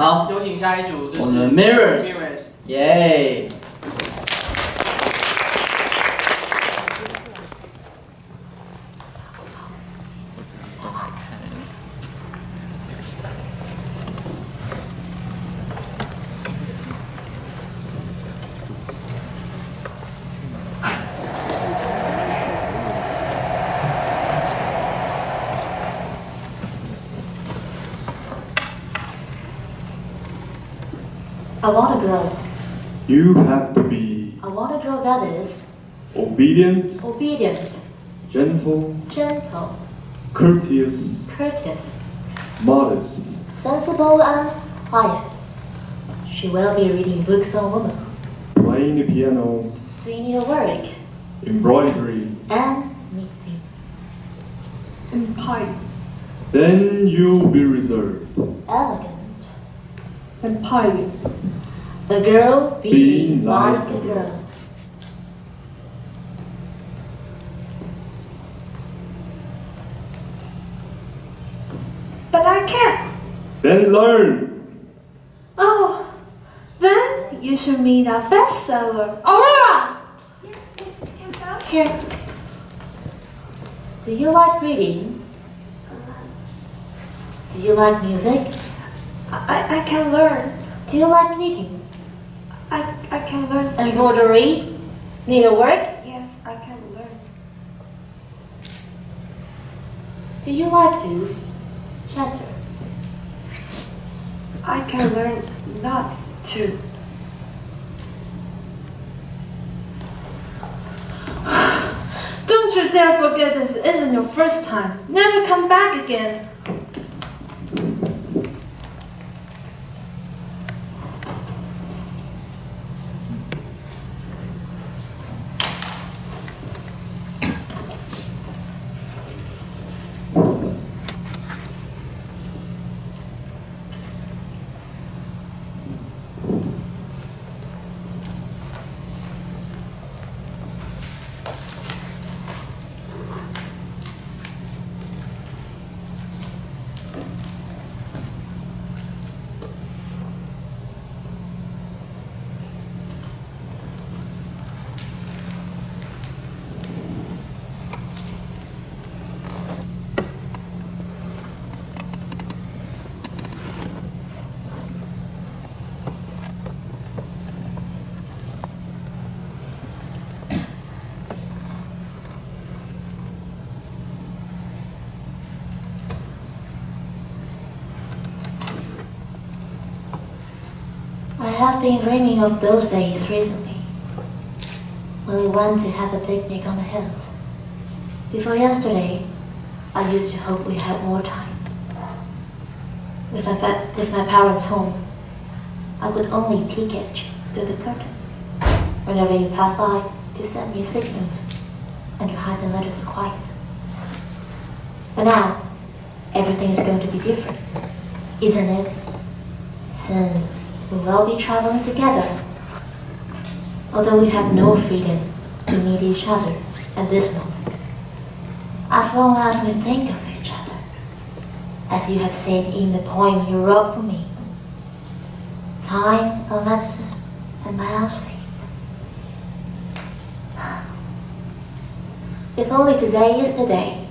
好，有请下一组，就是我们 Mirrors， 耶！ I want a girl. You have to be I want a girl that is obedient, obedient, gentle, gentle, courteous, courteous, modest, sensible, and quiet. She will be reading books on women, playing the piano, doing needlework, embroidery. and knitting. And pious. Then you'll be reserved. Elegant. And pious. A girl being Being like like a a girl. But I can't. Then learn. Oh, then you should meet our bestseller, Aurora. Yes, Mrs. Campbell. Here. Do you like reading? Do you like music? I can learn. Do you like knitting? I can learn. Embroidery? Needlework? Yes, I can learn. Do you like to chatter? I can learn not to. Don't you dare forget this isn't your first time. Never come back again. I have been dreaming of those days recently, when we went to have a picnic on the hills. Before yesterday, I used to hope we had more time. With my parents home, I would only peek at you through the curtains. Whenever you pass by, you send me signals, and you hide the letters quiet. But now, everything is going to be different, isn't it? Soon, we will be traveling together. Although we have no freedom to meet each other at this moment. As long as we think of each other, as you have said in the poem you wrote for me, time elapses and miles fade. If only today is the day,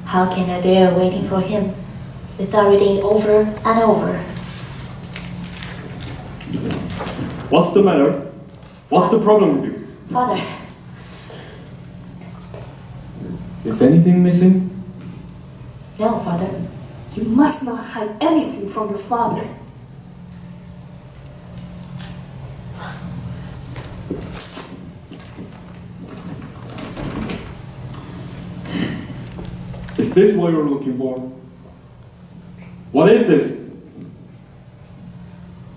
how can I bear waiting for him without reading over and over? What's the matter? What's the problem with you? Father, Is anything missing? no, Father. You must not hide anything from your father. Is this what you're looking for? What is this?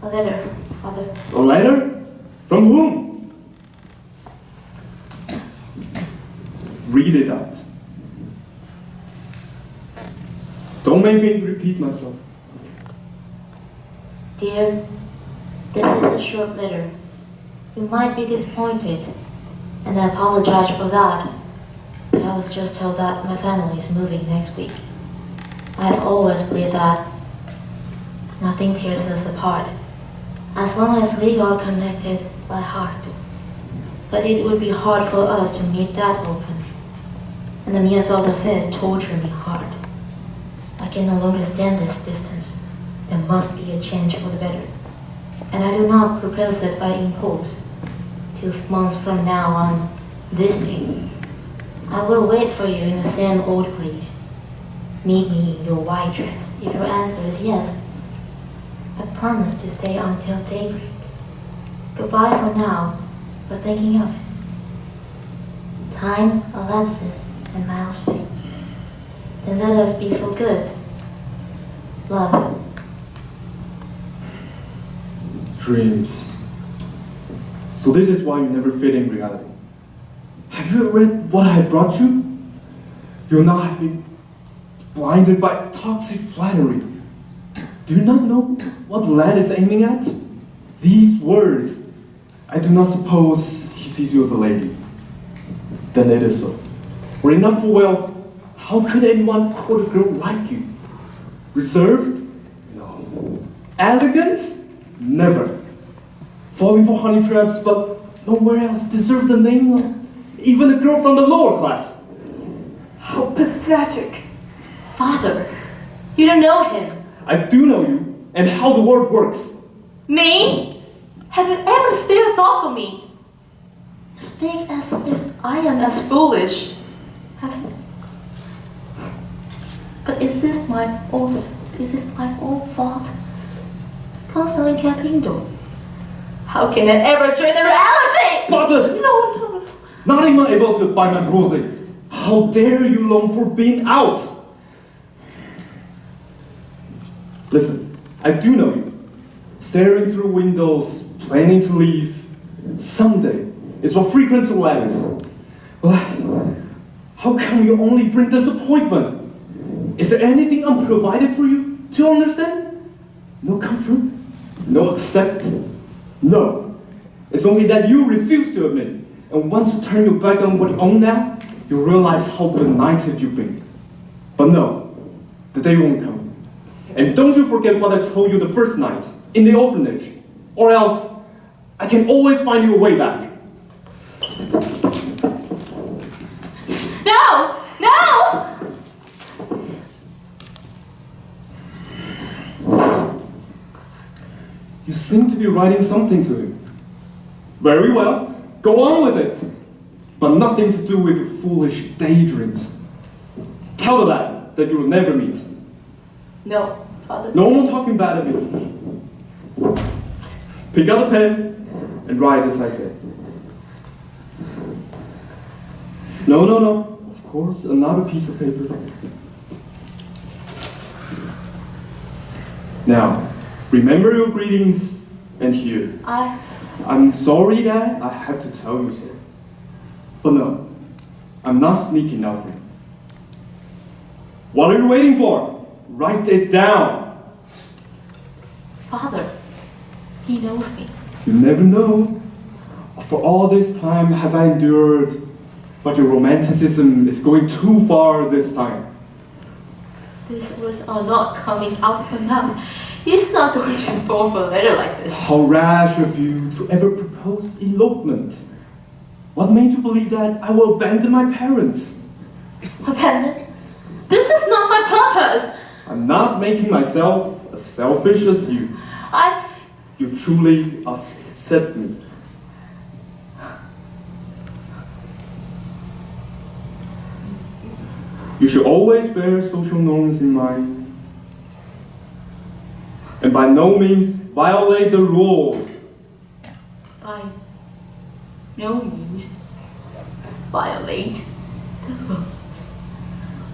A letter, Father. A letter? From whom? Read it out. Don't make me repeat myself. Dear, this is a short letter. You might be disappointed, and I apologize for that. But I was just told that my family is moving next week. I have always believed that Nothing tears us apart, as long as we are connected by heart. But it would be hard for us to meet that open, and the mere thought of it tortured me hard. I can no longer stand this distance. There must be a change for the better, and I do not propose it by impulse. 2 months from now on this day, I will wait for you in the same old place. Meet me in your white dress if your answer is yes. I promise to stay until daybreak. Goodbye for now, but thinking of it. Time elapses and miles fades. Then let us be for good. Love. Dreams. So this is why you never fit in reality. Have you read what I have brought you? You'll not have been blinded by toxic flattery. Do you not know what the lad is aiming at? These words. I do not suppose he sees you as a lady. Then it is so. Were it not for wealth, how could anyone court a girl like you? Reserved? No. Elegant? Never. Falling for honey traps, but nowhere else deserved the name of even a girl from the lower class. How pathetic. Father, you don't know him. I do know you, and how the world works. Me? Have you ever spared a thought for me? Speak as if I am as foolish as... But is this my own fault? Constantly kept indoor. How can I ever join the reality? Fathers! No. Not even able to buy my rosy. How dare you long for being out? Listen, I do know you. Staring through windows, planning to leave. Someday is what frequents the letters. Alas, how come you only bring disappointment? Is there anything unprovided for you to understand? No comfort? No accept? No. It's only that you refuse to admit. And once you turn your back on what you own now, you realize how benighted you've been. But no, the day won't come. And don't you forget what I told you the first night, in the orphanage. Or else, I can always find you a way back. No! You seem to be writing something to him. Very well, go on with it. But nothing to do with your foolish daydreams. Tell the lad that you will never meet. No, Father. No one talking bad of you. Pick up a pen and write as I said. No. Of course, another piece of paper. Now, remember your greetings and here. I'm sorry that I have to tell you so. But no, I'm not sneaking out here. What are you waiting for? Write it down. Father, he knows me. You never know. For all this time have I endured, but your romanticism is going too far this time. These words are not coming out from mouth. He's not going to fall for a letter like this. How rash of you to ever propose elopement. What made you believe that I will abandon my parents? Abandon? This is not my purpose. I'm not making myself as selfish as you. You truly upset me. You should always bear social norms in mind. And by no means violate the rules. By no means violate the rules.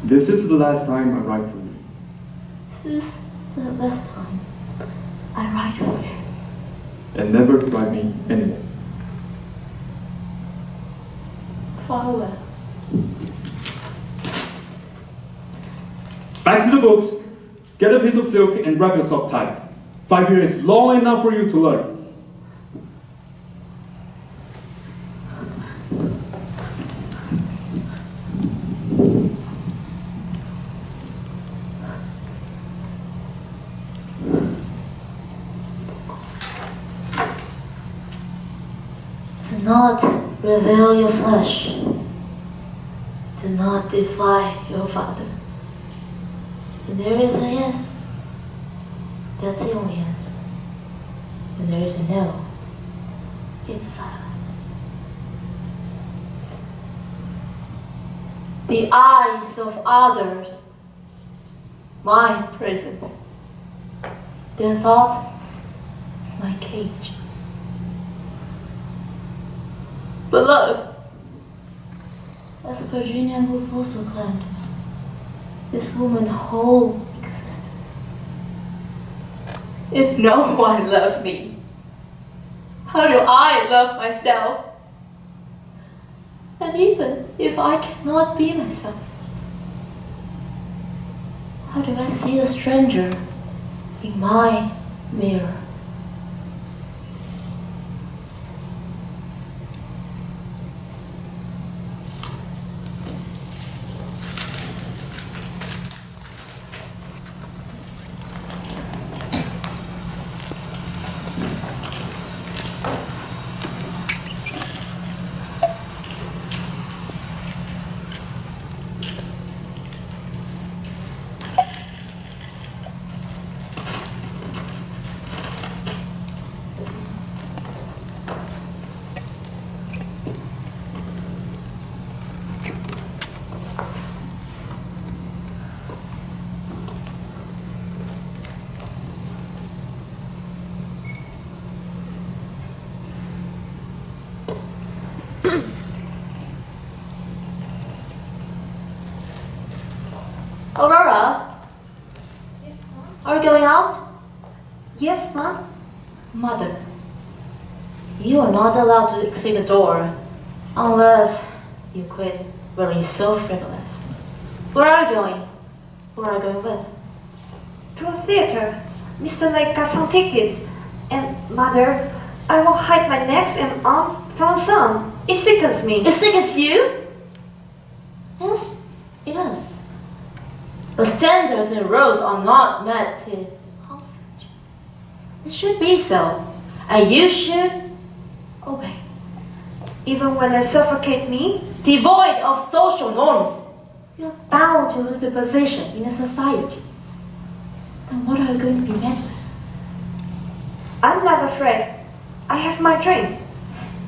This is the last time I write for you. This is the last time I write for you. And never write me anymore. Farewell. Back to the books. Get a piece of silk and wrap yourself tight. 5 years is long enough for you to learn. not reveal your flesh. Do not defy your father. When there is a yes, that's the only answer. When there is a no, keep silent. The eyes of others, my presence. Their thought, my cage. Beloved, as Virginia Woolf also claimed, this woman's whole existence. If no one loves me, how do I love myself? And even if I cannot be myself, how do I see the stranger in my mirror? Aurora? Yes, Mom? Are you going out? Yes, Mom? Mother, you are not allowed to exit the door unless you quit being so frivolous. Where are you going? Who are you going with? To a theater. Mr. Lake got some tickets. And, Mother, I will hide my neck and arms from the sun. It sickens me. It sickens you? Yes, it does. But standards and rules are not meant to comfort you. It should be so, and you should obey. Even when they suffocate me? Devoid of social norms, you're bound to lose a position in a society. Then what are you going to be met with? I'm not afraid. I have my dream.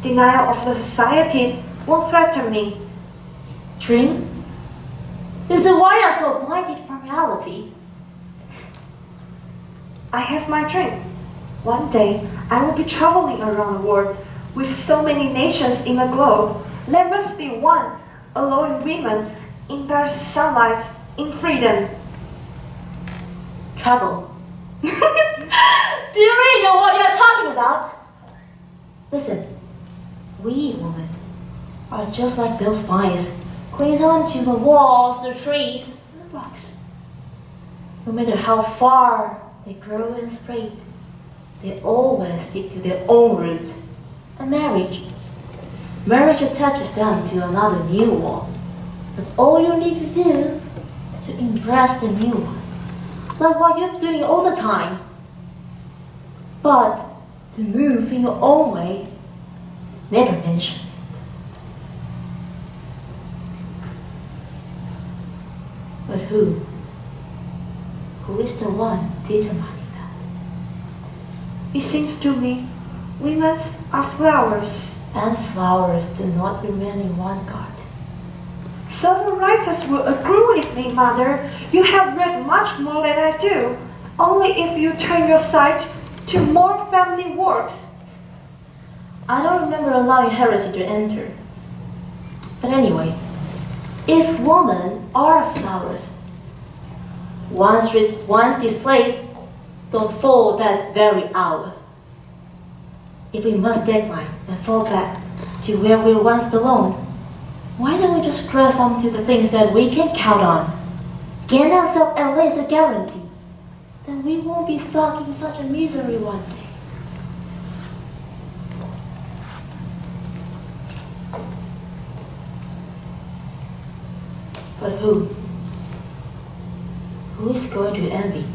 Denial of the society won't threaten me. Dream? Is it why you're so blinded from reality? I have my dream. One day, I will be traveling around the world with so many nations in the globe. There must be one alone women in Paris sunlight, in freedom. Travel. Do you really know what you're talking about? Listen, we women are just like those vines, clings on to the walls, the trees, and the rocks. No matter how far they grow and spread, they always stick to their own roots. And marriage attaches them to another new wall. But all you need to do is to embrace the new one, like what you're doing all the time. But to move in your own way, never mention. But who? Who is the one determining that? It seems to me, women are flowers. And flowers do not remain in one garden. Several writers will agree with me, Mother. You have read much more than I do. Only if you turn your sight to more family works. I don't remember allowing heresy to enter. But anyway, if women are flowers, once displaced, they'll fall that very hour. If we must decline and fall back to where we once belonged, why don't we just grasp onto the things that we can count on? Gain ourselves at least a guarantee. Then we won't be stuck in such a misery one day. But who? Who is going to envy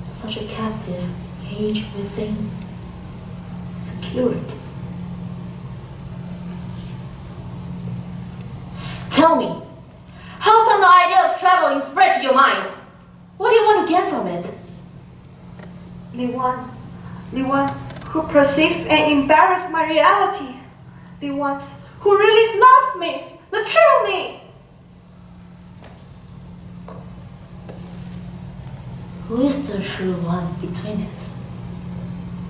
such a captive caged within security? Tell me, how can the idea of traveling spread to your mind? What do you want to get from it? The one who perceives and embarrasses my reality. The ones who really love me, the true me. Who is the true one between us?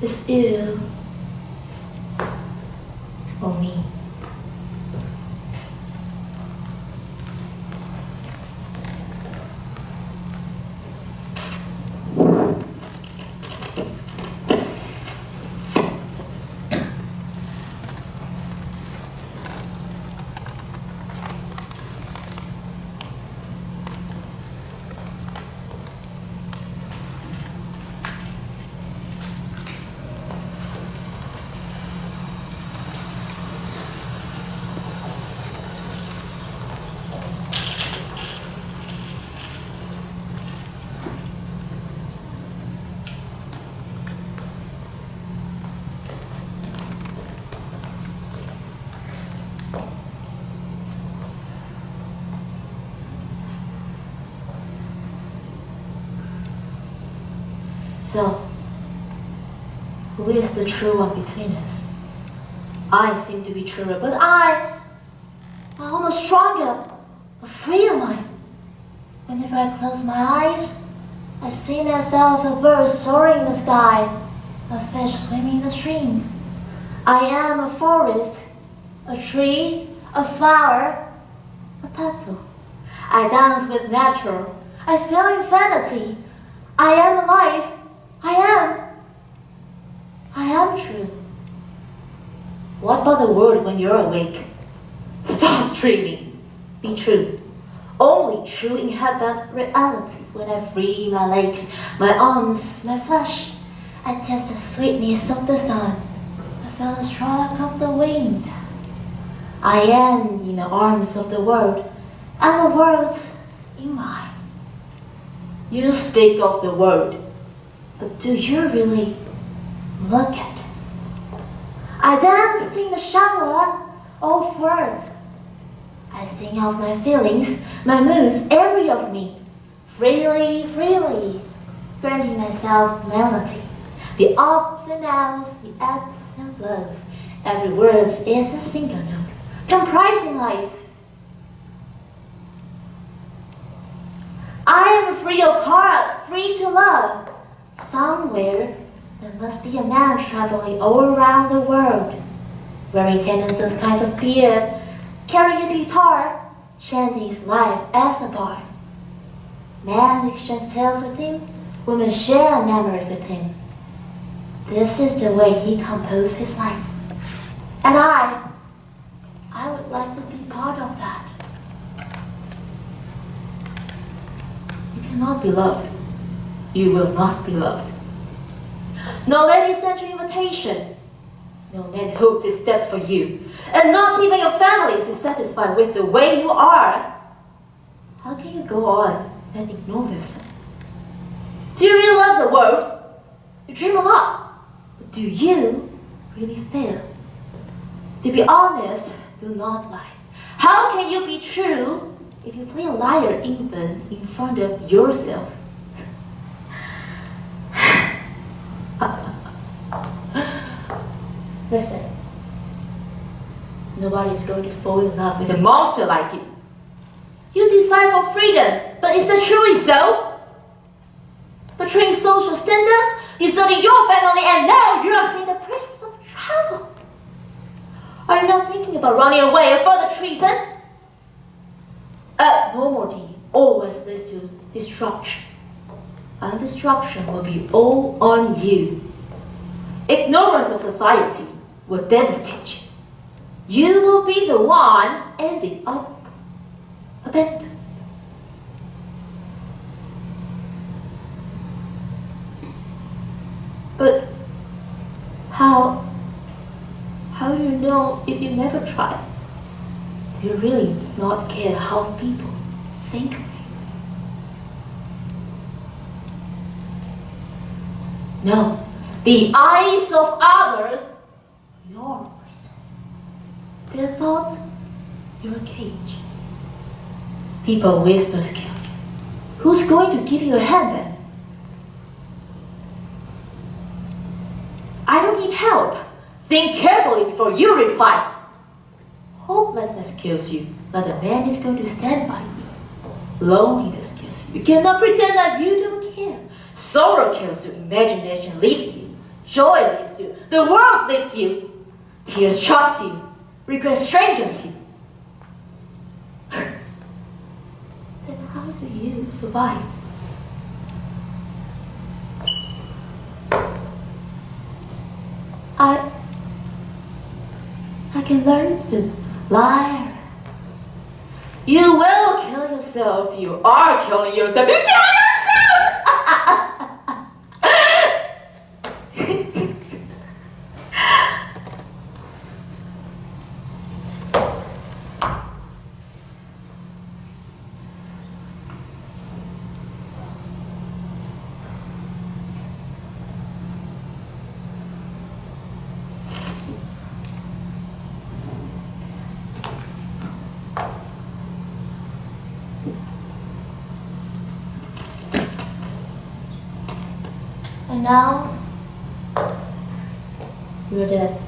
Is you or me? So, who is the true one between us? I seem to be truer, but I'm almost stronger, a freer mind. Whenever I close my eyes, I see myself a bird soaring in the sky, a fish swimming in the stream. I am a forest, a tree, a flower, a petal. I dance with nature. I feel infinity. I am alive. I am true. What about the world when you're awake? Stop dreaming. Be true. Only true inhabits reality. When I free my legs, my arms, my flesh, I taste the sweetness of the sun. I feel the stroke of the wind. I am in the arms of the world, and the world's in mine. You speak of the world, but do you really look at it? I dance in the shower of words. I sing of my feelings, my moods, every of me, freely, granting myself melody. The ups and downs, the ebbs and flows, every word is a single note, comprising life. I am free of heart, free to love. Somewhere there must be a man traveling all around the world, wearing Tennyson's kinds of beard, carrying his guitar, chanting his life as a bard. Men exchange tales with him, women share memories with him. This is the way he composed his life. And I would like to be part of that. You cannot be loved. You will not be loved. No lady sent you invitation. No man holds his steps for you. And not even your family is satisfied with the way you are. How can you go on and ignore this? Do you really love the world? You dream a lot. But do you really feel? To be honest, do not lie. How can you be true if you play a liar even in front of yourself? Listen, nobody's going to fall in love with a monster like you. You desire for freedom, but is that truly so? Betraying social standards, deserting your family, and now you are seeing the price of travel. Are you not thinking about running away and further treason? Abnormality always leads to destruction, and destruction will be all on you. Ignorance of society will devastate you. You will be the one ending up abandoned. But how do you know if you never try? Do you really not care how people think of you? No. The eyes of others, your prisons. Their thoughts, your cage. People whispers kill you. Who's going to give you a hand then? I don't need help. Think carefully before you reply. Hopelessness kills you, but a man is going to stand by you. Loneliness kills you. You cannot pretend that you don't care. Sorrow kills you. Imagination leaves you. Joy leaves you. The world leaves you. Tears shocks you. Regret strangles you. Then how do you survive? I can learn to lie. You will kill yourself. You are killing yourself. You kill yourself! And now, you're dead.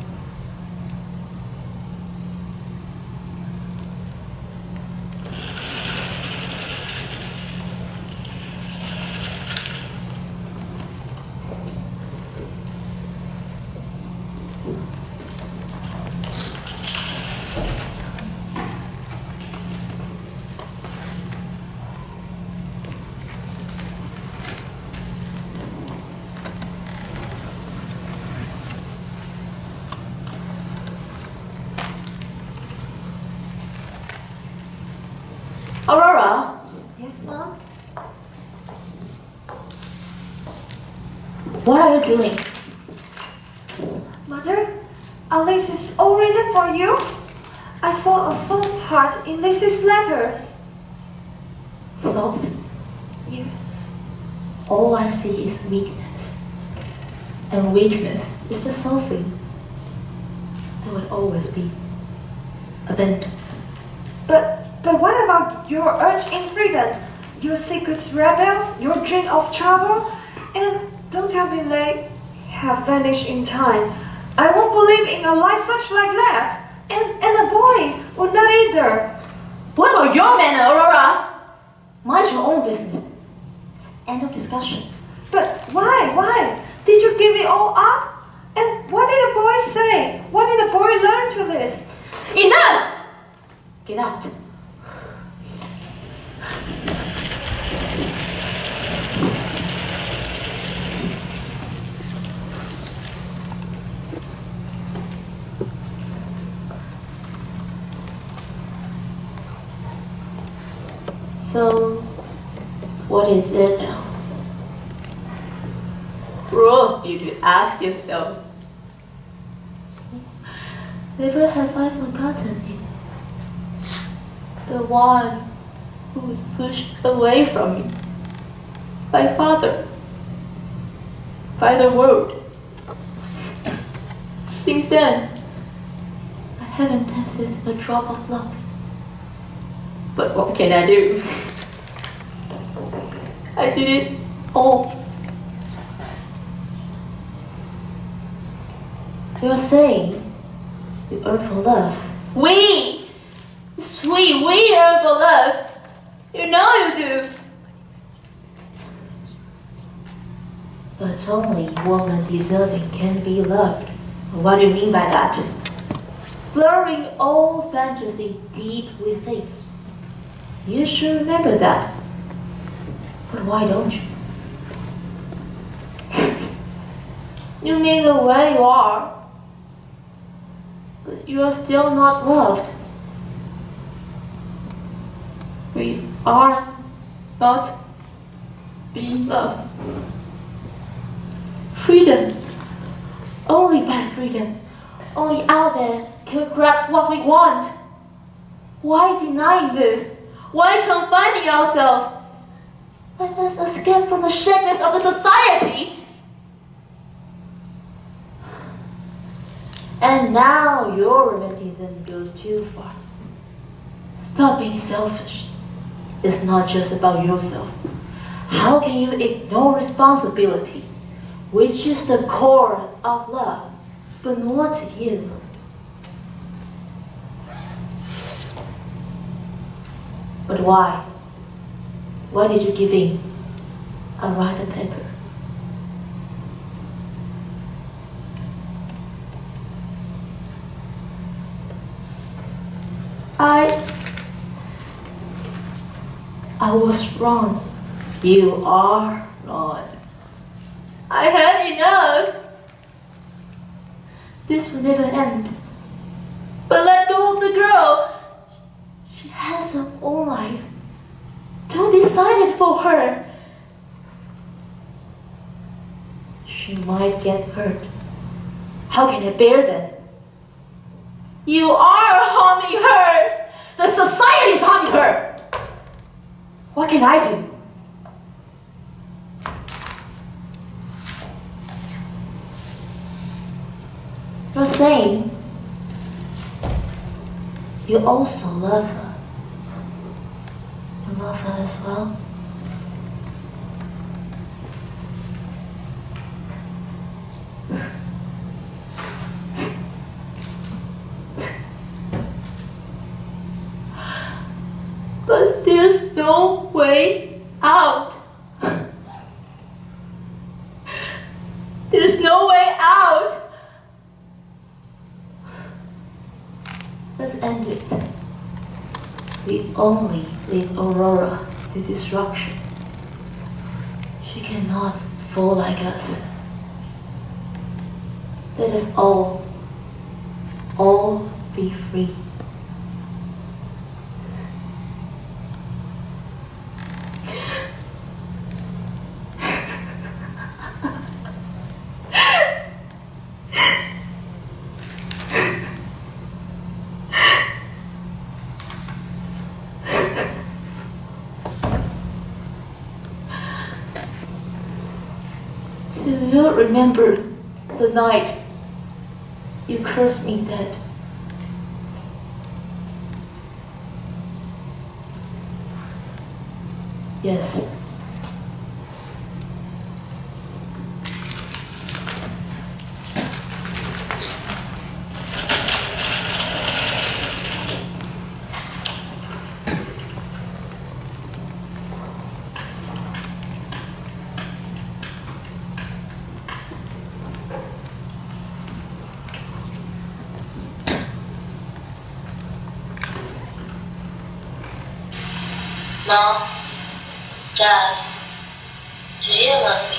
Aurora? Yes, Mom? What are you doing? Mother, Alice is all written for you. I saw a soft heart in Lizzie's letters. Soft? Yes. All I see is weakness. And weakness is the soft thing. There will always be a bend. But what about your urge in freedom, your secret rebels, your dream of travel? And don't tell me they have vanished in time. I won't believe in a lie such like that. And a boy would not either. What about your manner, Aurora? Mind your own business. It's end of discussion. But why? Did you give it all up? And what did the boy say? What did the boy learn to this? Enough! Get out. So, what is it now? Cruel of you to ask yourself. Never have I forgotten him. The one who was pushed away from me. By father. By the world. Since then, I haven't tasted a drop of love. But what can I do? I did it all. You're saying you yearn for love. We yearn for love. You know you do. But only woman deserving can be loved. What do you mean by that? Blurring all fantasy deep within. You should remember that. But why don't you? You mean the way you are. But you are still not loved. We are not being loved. Freedom. Only by freedom. Only out there can we grasp what we want. Why denying this? Why confining ourselves? Let us escape from the shackles of the society. And now your romanticism goes too far. Stop being selfish. is not just about yourself. How can you ignore responsibility, which is the core of love, but not to you? But why? Why did you give in and write the paper? I was wrong. You are wrong. I had enough. This will never end. But let go of the girl. She has her own life. Don't decide it for her. She might get hurt. How can I bear that? You are harming her. The society is harming her. What can I do? You're saying you also love her. You love her as well? But there's no way out. There's no way out. Let's end it. We only lead Aurora to destruction. She cannot fall like us. Let us all be free. Do you remember the night you cursed me dead? Yes. Mom, Dad, do you love me?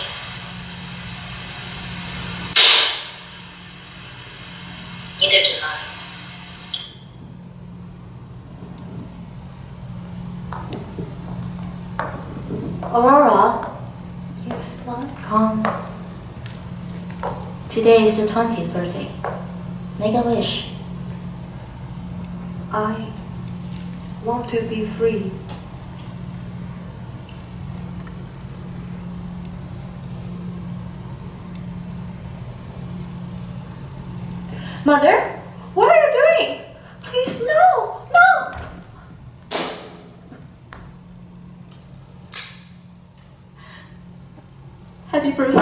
Neither do I. Aurora, yes, Mom? Come. Today is your 20th birthday. Make a wish. I want to be free. Mother, what are you doing? Please, no, no! Happy birthday.